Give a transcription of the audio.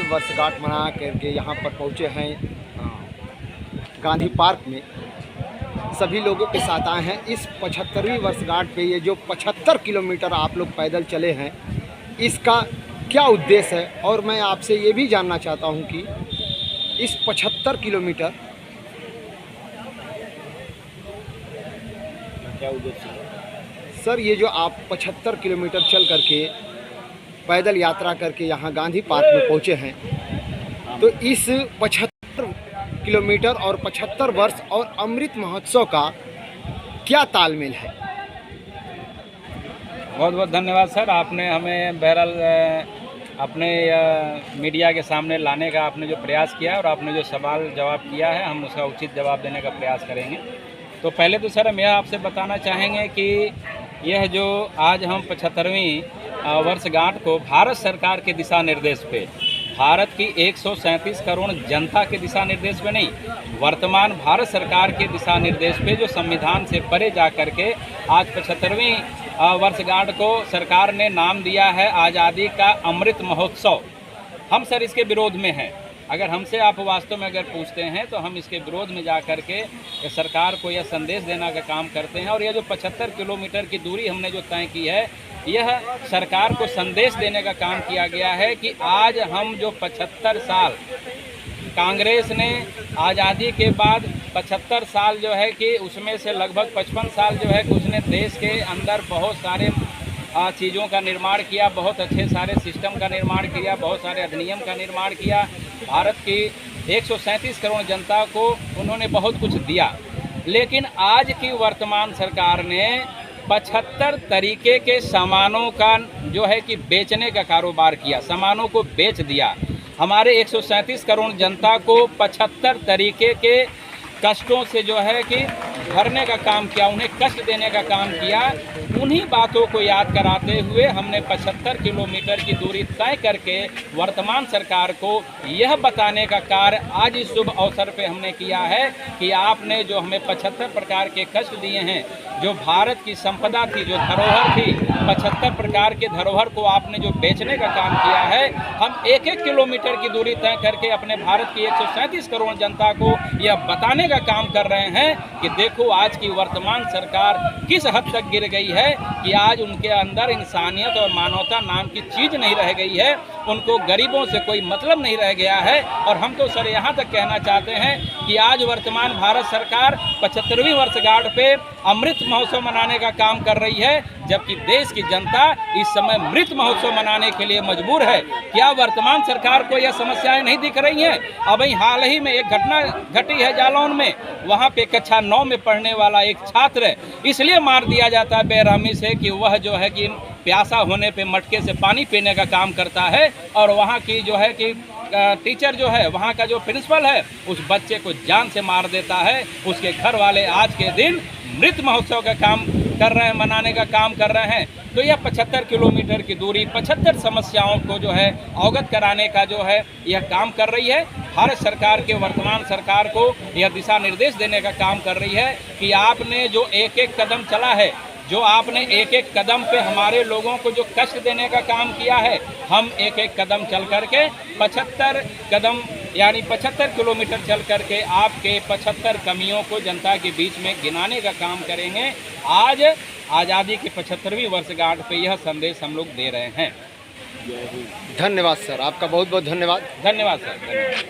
वर्षगांठ मना करके यहाँ पर पहुँचे हैं गांधी पार्क में। सभी लोगों के साथ आए हैं। इस 75वीं वर्षगांठ पे ये जो 75 किलोमीटर आप लोग पैदल चले हैं, इसका क्या उद्देश्य है? और मैं आपसे ये भी जानना चाहता हूँ कि इस 75 किलोमीटर क्या उद्देश्य है? सर, ये जो आप 75 किलोमीटर चल करके पैदल यात्रा करके यहाँ गांधी पार्क में पहुँचे हैं, तो इस 75 किलोमीटर और 75 वर्ष और अमृत महोत्सव का क्या तालमेल है? बहुत बहुत धन्यवाद सर, आपने हमें बहरहाल अपने मीडिया के सामने लाने का आपने जो प्रयास किया है और आपने जो सवाल जवाब किया है, हम उसका उचित जवाब देने का प्रयास करेंगे। तो पहले तो सर हम यह आपसे बताना चाहेंगे कि यह जो आज हम 75वीं वर्षगांठ को भारत सरकार के दिशा निर्देश पे, भारत की 137 करोड़ जनता के दिशा निर्देश पे नहीं, वर्तमान भारत सरकार के दिशा निर्देश पे जो संविधान से परे जा कर के आज 75वीं वर्षगांठ को सरकार ने नाम दिया है आज़ादी का अमृत महोत्सव। हम सर इसके विरोध में हैं। अगर हमसे आप वास्तव में अगर पूछते हैं तो हम इसके विरोध में जा कर के सरकार को यह संदेश देने का काम करते हैं। और यह जो 75 किलोमीटर की दूरी हमने जो तय की है, यह सरकार को संदेश देने का काम किया गया है कि आज हम जो 75 साल कांग्रेस ने आज़ादी के बाद 75 साल जो है कि उसमें से लगभग 55 साल जो है कि उसने देश के अंदर बहुत सारे चीज़ों का निर्माण किया, बहुत अच्छे सारे सिस्टम का निर्माण किया, बहुत सारे अधिनियम का निर्माण किया। भारत की 137 करोड़ जनता को उन्होंने बहुत कुछ दिया। लेकिन आज की वर्तमान सरकार ने 75 तरीके के सामानों का जो है कि बेचने का कारोबार किया, सामानों को बेच दिया। हमारे 137 करोड़ जनता को 75 तरीके के कष्टों से जो है कि भरने का काम किया, उन्हें कष्ट देने का काम किया। उन्हीं बातों को याद कराते हुए हमने 75 किलोमीटर की दूरी तय करके वर्तमान सरकार को यह बताने का कार्य आज इस शुभ अवसर पे हमने किया है कि आपने जो हमें 75 प्रकार के कष्ट दिए हैं, जो भारत की संपदा थी, जो धरोहर थी, 75 प्रकार के धरोहर को आपने जो बेचने का काम किया है, हम 1-1 किलोमीटर की दूरी तय करके अपने भारत की 137 करोड़ जनता को यह बताने का काम कर रहे हैं कि देखो आज की वर्तमान सरकार किस हद तक गिर गई है कि आज उनके अंदर इंसानियत और मानवता नाम की चीज़ नहीं रह गई है, उनको गरीबों से कोई मतलब नहीं रह गया है। और हम तो सर यहाँ तक कहना चाहते हैं कि आज वर्तमान भारत सरकार 75वीं वर्षगांठ पे अमृत महोत्सव मनाने का काम कर रही है, जबकि देश की जनता इस समय मृत महोत्सव मनाने के लिए मजबूर है। क्या वर्तमान सरकार को यह समस्याएं नहीं दिख रही हैं? अभी हाल ही में एक घटना घटी है जालौन में, वहाँ पे कक्षा 9 में पढ़ने वाला एक छात्र इसलिए मार दिया जाता है बेरहमी से कि वह जो है कि प्यासा होने पे मटके से पानी पीने का काम करता है, और वहाँ की जो है कि टीचर जो है, वहाँ का जो प्रिंसिपल है, उस बच्चे को जान से मार देता है। उसके घर वाले आज के दिन मृत महोत्सव का काम कर रहे हैं, मनाने का काम कर रहे हैं। तो यह 75 किलोमीटर की दूरी 75 समस्याओं को जो है अवगत कराने का जो है यह काम कर रही है। भारत सरकार के वर्तमान सरकार को यह दिशा निर्देश देने का काम कर रही है कि आपने जो एक-एक कदम चला है, जो आपने एक-एक कदम पे हमारे लोगों को जो कष्ट देने का काम किया है, हम एक-एक कदम चल करके 75 कदम यानी 75 किलोमीटर चल करके आपके 75 कमियों को जनता के बीच में गिनाने का काम करेंगे। आज आज़ादी की 75वीं वर्षगांठ पे यह संदेश हम लोग दे रहे हैं। धन्यवाद सर, आपका बहुत बहुत धन्यवाद। धन्यवाद सर।